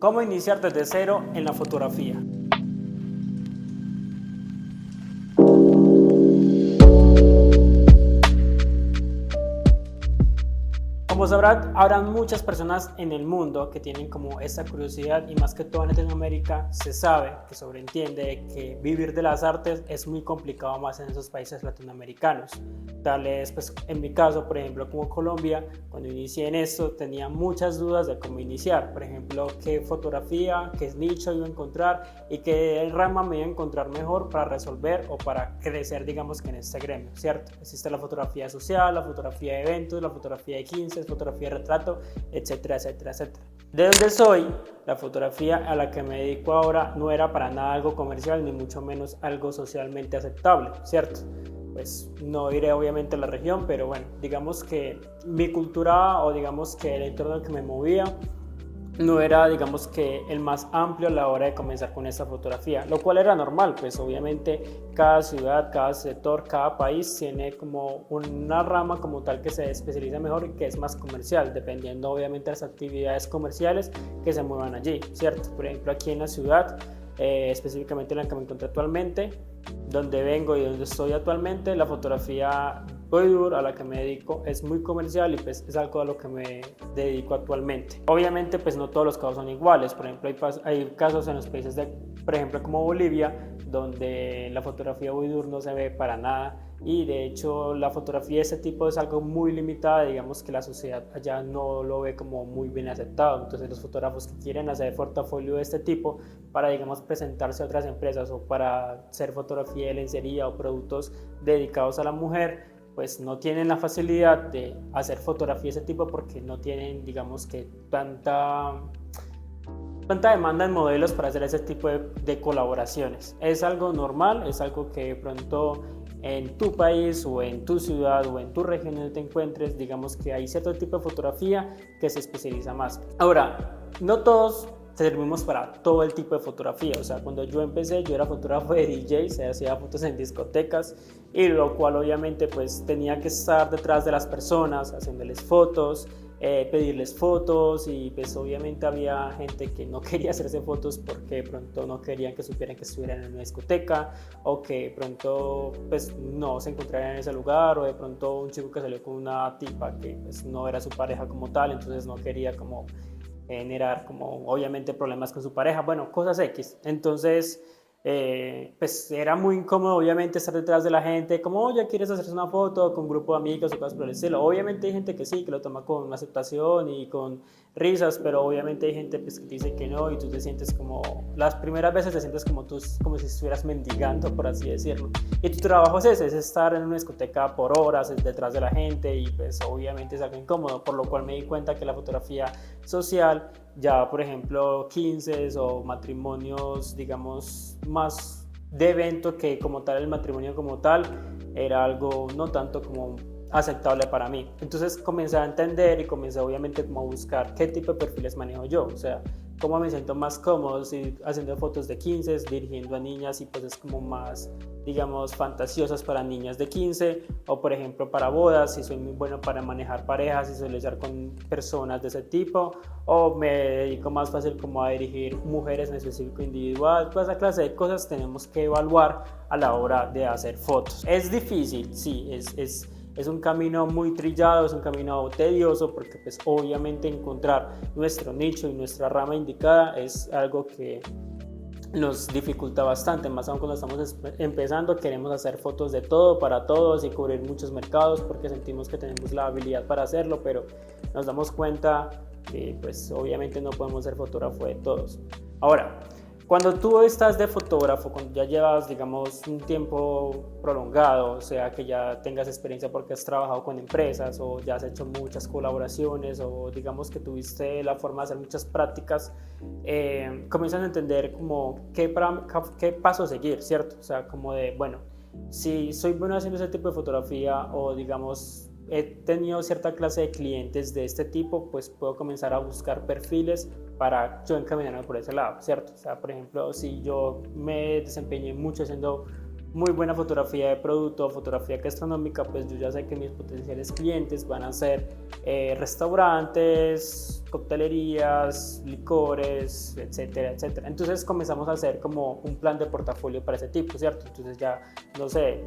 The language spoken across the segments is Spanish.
¿Cómo iniciar desde cero en la fotografía? Como sabrán, habrá muchas personas en el mundo que tienen como esta curiosidad y más que todo en Latinoamérica se sabe, que sobreentiende que vivir de las artes es muy complicado más en esos países latinoamericanos. Tal es, pues en mi caso, por ejemplo, como Colombia, cuando inicié en esto tenía muchas dudas de cómo iniciar. Por ejemplo, qué fotografía, qué nicho iba a encontrar y qué rama me iba a encontrar mejor para resolver o para crecer, digamos que en este gremio, ¿cierto? Existe la fotografía social, la fotografía de eventos, la fotografía de 15, fotografía de retrato, etcétera, etcétera, etcétera. De donde soy, la fotografía a la que me dedico ahora no era para nada algo comercial, ni mucho menos algo socialmente aceptable, ¿cierto? Pues no iré obviamente a la región, pero bueno, digamos que mi cultura o digamos que el entorno en el que me movía no era, digamos que, el más amplio a la hora de comenzar con esta fotografía, lo cual era normal, pues obviamente cada ciudad, cada sector, cada país tiene como una rama como tal que se especializa mejor y que es más comercial, dependiendo obviamente de las actividades comerciales que se muevan allí, ¿cierto? Por ejemplo, aquí en la ciudad, específicamente en la que me encuentro actualmente, donde vengo y donde estoy actualmente, la fotografía Voyeur a la que me dedico es muy comercial y pues es algo a lo que me dedico actualmente. Obviamente pues no todos los casos son iguales, por ejemplo hay casos en los países de, por ejemplo como Bolivia, donde la fotografía Voyeur no se ve para nada y de hecho la fotografía de este tipo es algo muy limitada, digamos que la sociedad allá no lo ve como muy bien aceptado, entonces los fotógrafos que quieren hacer portafolio de este tipo para digamos presentarse a otras empresas o para hacer fotografía de lencería o productos dedicados a la mujer, pues no tienen la facilidad de hacer fotografía de ese tipo porque no tienen, digamos que, tanta demanda en modelos para hacer ese tipo de colaboraciones. Es algo normal, es algo que de pronto en tu país o en tu ciudad o en tu región donde te encuentres, digamos que hay cierto tipo de fotografía que se especializa más. Ahora, no todos servimos para todo el tipo de fotografía, o sea, cuando yo empecé yo era fotógrafo de DJ, se hacía fotos en discotecas y lo cual obviamente pues tenía que estar detrás de las personas haciéndoles fotos, pedirles fotos y pues obviamente había gente que no quería hacerse fotos porque de pronto no querían que supieran que estuvieran en una discoteca o que de pronto pues no se encontraran en ese lugar o de pronto un chico que salió con una tipa que pues no era su pareja como tal, entonces no quería como generar como obviamente problemas con su pareja, bueno, cosas X. Entonces, pues era muy incómodo obviamente estar detrás de la gente, como, oye, ¿quieres hacerse una foto con un grupo de amigos o cosas por el estilo? Obviamente hay gente que sí, que lo toma con aceptación y con risas, pero obviamente hay gente pues, que te dice que no y tú te sientes como, las primeras veces te sientes como tú, como si estuvieras mendigando, por así decirlo. Y tu trabajo es ese, es estar en una discoteca por horas detrás de la gente y pues obviamente es algo incómodo, por lo cual me di cuenta que la fotografía social, ya por ejemplo 15 o matrimonios digamos más de evento que como tal el matrimonio como tal, era algo no tanto como aceptable para mí. Entonces comencé a entender y comencé obviamente como a buscar qué tipo de perfiles manejo yo, o sea, cómo me siento más cómodo si haciendo fotos de 15, dirigiendo a niñas y pues es como más, digamos, fantasiosas para niñas de 15 o por ejemplo para bodas, si soy muy bueno para manejar parejas y socializar con personas de ese tipo o me dedico más fácil como a dirigir mujeres en específico individual, toda esa clase de cosas tenemos que evaluar a la hora de hacer fotos. Es difícil, sí, es un camino muy trillado, es un camino tedioso porque pues obviamente encontrar nuestro nicho y nuestra rama indicada es algo que nos dificulta bastante, más aún cuando estamos empezando, queremos hacer fotos de todo para todos y cubrir muchos mercados porque sentimos que tenemos la habilidad para hacerlo, pero nos damos cuenta que pues obviamente no podemos ser fotógrafo de todos. Ahora, cuando tú estás de fotógrafo, cuando ya llevas, digamos, un tiempo prolongado, o sea, que ya tengas experiencia porque has trabajado con empresas o ya has hecho muchas colaboraciones o digamos que tuviste la forma de hacer muchas prácticas, comienzas a entender como qué paso seguir, ¿cierto? O sea, como de, bueno, si soy bueno haciendo ese tipo de fotografía o digamos he tenido cierta clase de clientes de este tipo, pues puedo comenzar a buscar perfiles para yo encaminarme por ese lado, ¿cierto? O sea, por ejemplo, si yo me desempeñé mucho haciendo muy buena fotografía de producto, fotografía gastronómica, pues yo ya sé que mis potenciales clientes van a ser restaurantes, coctelerías, licores, etcétera, etcétera. Entonces comenzamos a hacer como un plan de portafolio para ese tipo, ¿cierto? Entonces ya, no sé,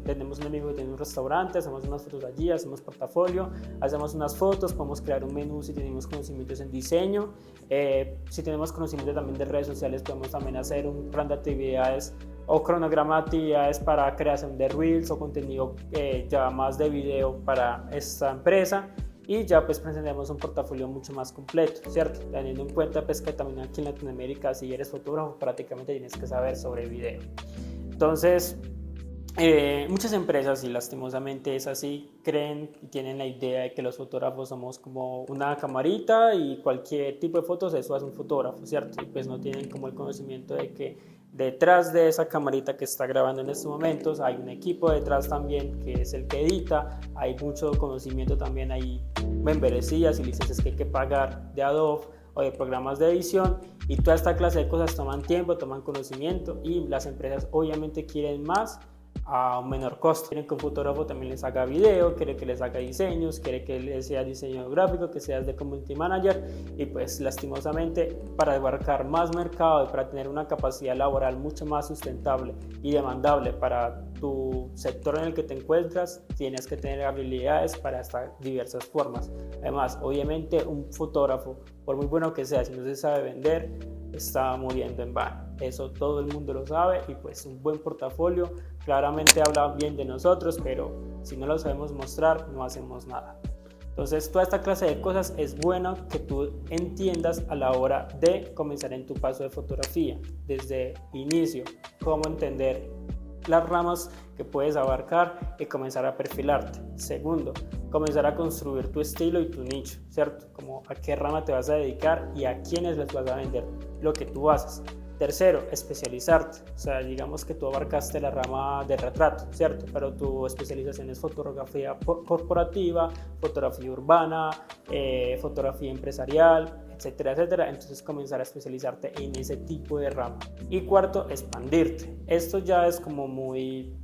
tenemos un amigo que tiene un restaurante, hacemos unas fotos allí, hacemos portafolio, hacemos unas fotos, podemos crear un menú si tenemos conocimientos en diseño, si tenemos conocimiento también de redes sociales, podemos también hacer un plan de actividades o cronograma de actividades para creación de reels o contenido ya más de video para esta empresa, y ya pues presentamos un portafolio mucho más completo, ¿cierto? Teniendo en cuenta pues que también aquí en Latinoamérica, si eres fotógrafo, prácticamente tienes que saber sobre video. Entonces, muchas empresas, y lastimosamente es así, creen y tienen la idea de que los fotógrafos somos como una camarita y cualquier tipo de fotos eso hace un fotógrafo, ¿cierto? Y pues no tienen como el conocimiento de que detrás de esa camarita que está grabando en estos momentos hay un equipo detrás también que es el que edita, hay mucho conocimiento también, hay membresías y licencias que hay que pagar de Adobe o de programas de edición, y toda esta clase de cosas toman tiempo, toman conocimiento, y las empresas obviamente quieren más a un menor costo. Quieren que un fotógrafo también les haga video, quiere que les haga diseños, quiere que les sea diseño gráfico, que seas de community manager, y pues lastimosamente para abarcar más mercado y para tener una capacidad laboral mucho más sustentable y demandable para tu sector en el que te encuentras, tienes que tener habilidades para estas diversas formas. Además, obviamente un fotógrafo, por muy bueno que sea, si no se sabe vender, está muriendo en vano. Eso todo el mundo lo sabe, y pues un buen portafolio claramente habla bien de nosotros, pero si no lo sabemos mostrar, no hacemos nada. Entonces, toda esta clase de cosas es bueno que tú entiendas a la hora de comenzar en tu paso de fotografía, desde inicio, cómo entender las ramas que puedes abarcar y comenzar a perfilarte. Segundo, comenzar a construir tu estilo y tu nicho, ¿cierto? Como a qué rama te vas a dedicar y a quiénes les vas a vender lo que tú haces. Tercero, especializarte. O sea, digamos que tú abarcaste la rama de retrato, ¿cierto? Pero tu especialización es fotografía corporativa, fotografía urbana, fotografía empresarial, etcétera, etcétera. Entonces comenzar a especializarte en ese tipo de rama. Y cuarto, expandirte. Esto ya es como muy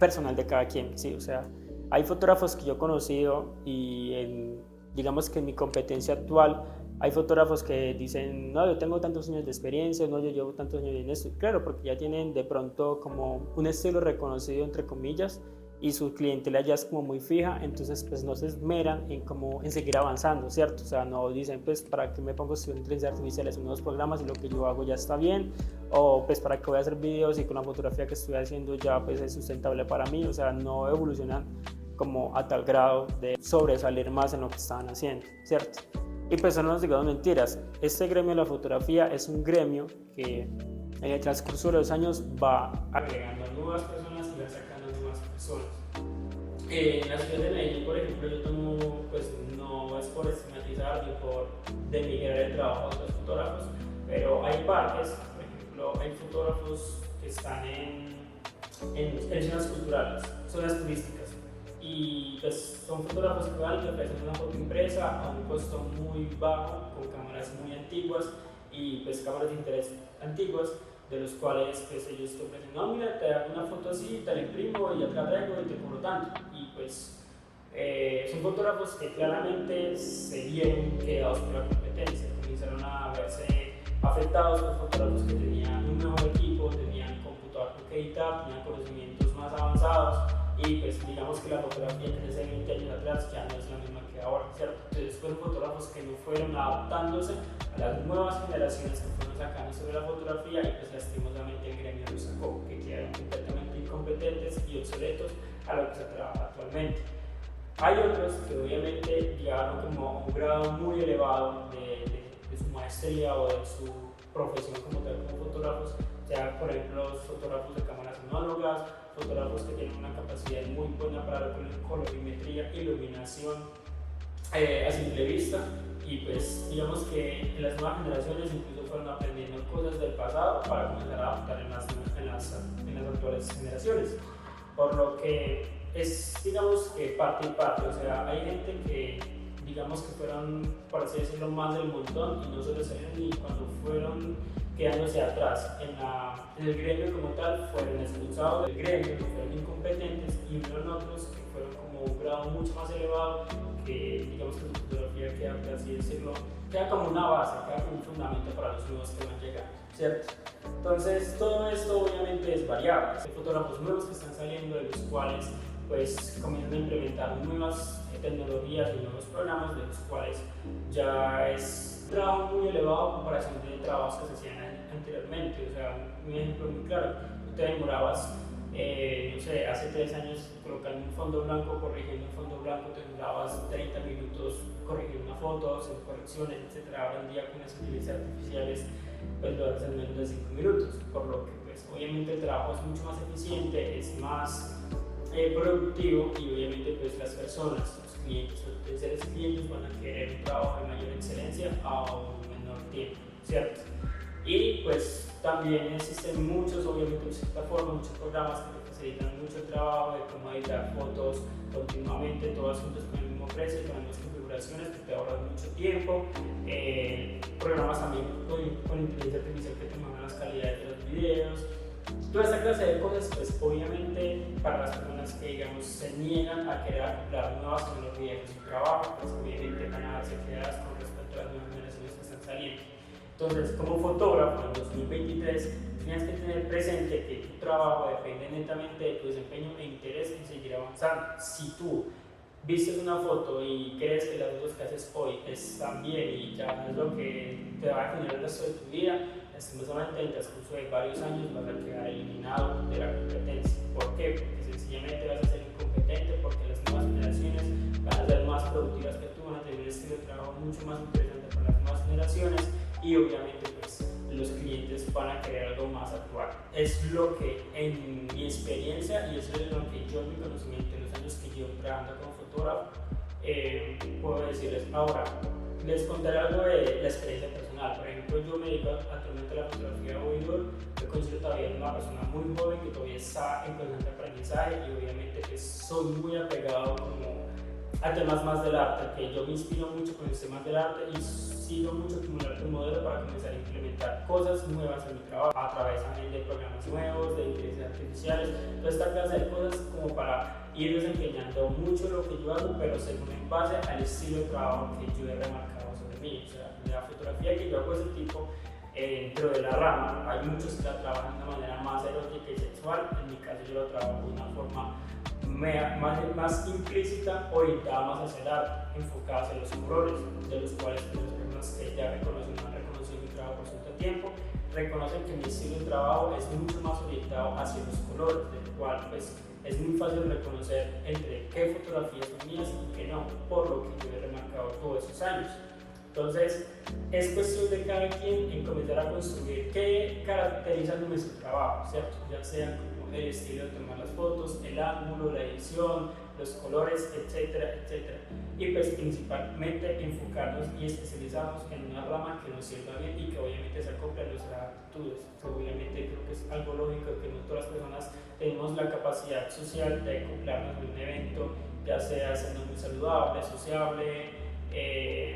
personal de cada quien, ¿sí? O sea, hay fotógrafos que yo he conocido y digamos que en mi competencia actual hay fotógrafos que dicen, no, yo tengo tantos años de experiencia, no, yo llevo tantos años en esto. Claro, porque ya tienen de pronto como un estilo reconocido, entre comillas, y su clientela ya es como muy fija, entonces pues no se esmeran en seguir avanzando, ¿cierto? O sea, no dicen pues para qué me pongo inteligencia artificial en nuevos programas y lo que yo hago ya está bien, o pues para qué voy a hacer videos y con la fotografía que estoy haciendo ya pues es sustentable para mí. O sea, no evolucionan como a tal grado de sobresalir más en lo que estaban haciendo, ¿cierto? Y pues no nos digamos mentiras, este gremio de la fotografía es un gremio que en el transcurso de los años va agregando nuevas personas y va sacando nuevas personas. En la ciudad de Medellín, por ejemplo, yo tomo, pues no es por estigmatizar ni por denigrar el trabajo de los fotógrafos, pero hay parques, por ejemplo, hay fotógrafos que están en zonas culturales, zonas turísticas, y pues son fotógrafos que van y te ofrecen una foto impresa a un costo muy bajo, con cámaras muy antiguas y pues cámaras de interés antiguas, de los cuales pues ellos te ofrecen, no, mira, te hago una foto así, te la imprimo y ya te la traigo y te cobro tanto. Y pues son fotógrafos que claramente se vieron quedados por la competencia, comenzaron a verse afectados por fotógrafos que tenían un mejor equipo, tenían computador con que editar, tenían conocimientos más avanzados, y pues digamos que la fotografía que hace 20 años atrás ya no es la misma que ahora, ¿cierto? Entonces fueron fotógrafos que no fueron adaptándose a las nuevas generaciones que fueron sacando sobre la fotografía, y pues lastimosamente el gremio los sacó, que quedaron completamente incompetentes y obsoletos a lo que se trabaja actualmente. Hay otros que obviamente llegaron como a un grado muy elevado de su maestría o de su profesión como tal como fotógrafos, ya por ejemplo los fotógrafos de cámaras análogas, fotógrafos que tienen una capacidad muy buena para la colorimetría, iluminación a simple vista, y pues digamos que en las nuevas generaciones incluso fueron aprendiendo cosas del pasado para comenzar a adaptar en las actuales generaciones, por lo que es digamos que parte y parte. O sea, hay gente que digamos que fueron, por así decirlo, más del montón y no sobresalieron, y cuando fueron quedándose atrás en el gremio como tal, fueron expulsados del gremio, fueron incompetentes, y hubieron otros que fueron como un grado mucho más elevado, que digamos que su fotografía queda, por así decirlo, queda como una base, queda como un fundamento para los nuevos que van llegando, ¿cierto? Entonces todo esto obviamente es variable. Hay fotógrafos nuevos que están saliendo, de los cuales pues comienzan a implementar nuevas tecnologías y nuevos programas, de los cuales ya es un trabajo muy elevado en comparación de trabajos que se hacían anteriormente. O sea, un ejemplo muy claro: tú te demorabas, no sé, hace 3 años colocando un fondo blanco, corrigiendo un fondo blanco, te demorabas 30 minutos corrigiendo una foto, haciendo correcciones, etc. Ahora en día con las inteligencias artificiales pues lo haces en menos de 5 minutos, por lo que pues obviamente el trabajo es mucho más eficiente, es más productivo, y obviamente pues las personas, los clientes, los potenciales clientes van a querer un trabajo de mayor excelencia a un menor tiempo, ¿cierto? Y pues también existen muchos, obviamente, de cierta forma, muchos programas que te facilitan mucho el trabajo de cómo editar fotos continuamente, todas juntas con el mismo precio, con las mismas configuraciones, que te ahorran mucho tiempo. Programas también con inteligencia artificial que te mejoran las calidades de los videos. Toda esta clase de cosas, pues obviamente para las personas que, digamos, se niegan a querer acoplar nuevas tecnologías en su trabajo, pues obviamente van a verse quedadas con respecto a las nuevas generaciones que están saliendo. Entonces, como fotógrafo en 2023, tienes que tener presente que tu trabajo depende netamente de tu desempeño e interés en seguir avanzando. Si tú vistes una foto y crees que las fotos que haces hoy están bien y ya es lo que te va a definir el resto de tu vida, lastimosamente en el transcurso de varios años vas a quedar eliminado de la competencia. ¿Por qué? Porque sencillamente vas a ser incompetente, porque las nuevas generaciones van a ser más productivas que tú, van a tener un estilo de trabajo mucho más interesante para las nuevas generaciones, y obviamente pues los clientes van a querer algo más actual. Es lo que en mi experiencia, y eso es lo que yo, en mi conocimiento, en los años que llevo trabajando como fotógrafo, puedo decirles. Ahora, les contaré algo de la experiencia personal. Por ejemplo, yo me dedico actualmente a la fotografía de audiovisual. Me considero todavía una persona muy joven que todavía está en constante aprendizaje, y obviamente que soy muy apegado como a temas más del arte, que yo me inspiro mucho con los temas del arte y sigo mucho como el arte modelo para comenzar a implementar cosas nuevas en mi trabajo a través también de programas nuevos, de inteligencias artificiales, toda esta clase de cosas, como para ir desempeñando mucho lo que yo hago, pero según en base al estilo de trabajo que yo he remarcado sobre mí. O sea, la fotografía que yo hago es el tipo, dentro de la rama hay muchos que la trabajan de una manera más erótica y sexual. En mi caso yo lo trabajo de una forma más implícita, orientada más hacia el arte, enfocada hacia los colores, de los cuales las personas que ya han reconocido mi trabajo por cierto tiempo, reconocen que mi estilo de trabajo es mucho más orientado hacia los colores, del cual pues es muy fácil reconocer entre qué fotografías son mías y qué no, por lo que yo he remarcado todos esos años. Entonces, es cuestión de cada quien en comenzar a construir qué caracteriza nuestro trabajo, ¿cierto? Ya sea como el estilo de tomar las fotos, el ángulo, la edición, los colores, etcétera, etcétera. Y pues principalmente enfocarnos y especializarnos en una rama que nos sirva bien y que obviamente se acople a nuestras actitudes. Obviamente creo que es algo lógico que no todas las personas tenemos la capacidad social de acoplarnos a un evento, ya sea siendo muy saludable, sociable,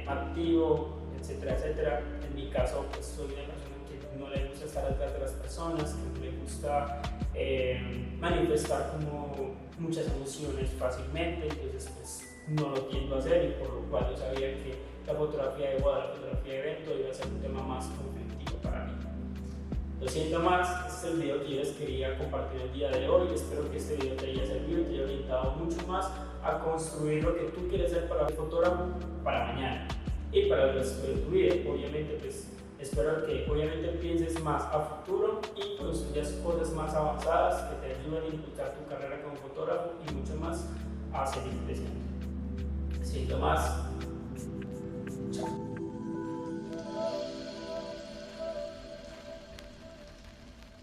activo, etcétera, etcétera. En mi caso, pues soy una persona que no le gusta estar atrás de las personas, que no le gusta manifestar como muchas emociones fácilmente, entonces pues no lo tiendo a hacer, y por lo cual yo sabía que la fotografía de boda, la fotografía de evento iba a ser un tema más conflictivo para mí. Lo siento más, este es el video que yo les quería compartir el día de hoy. Espero que este video te haya servido y te haya orientado mucho más a construir lo que tú quieres ser para el fotógrafo para mañana y para el resto de tu vida. Obviamente pues espero que obviamente pienses más a futuro y construyas cosas más avanzadas que te ayuden a impulsar tu carrera como fotógrafo y mucho más a seguir creciendo. Lo siento más. Chao.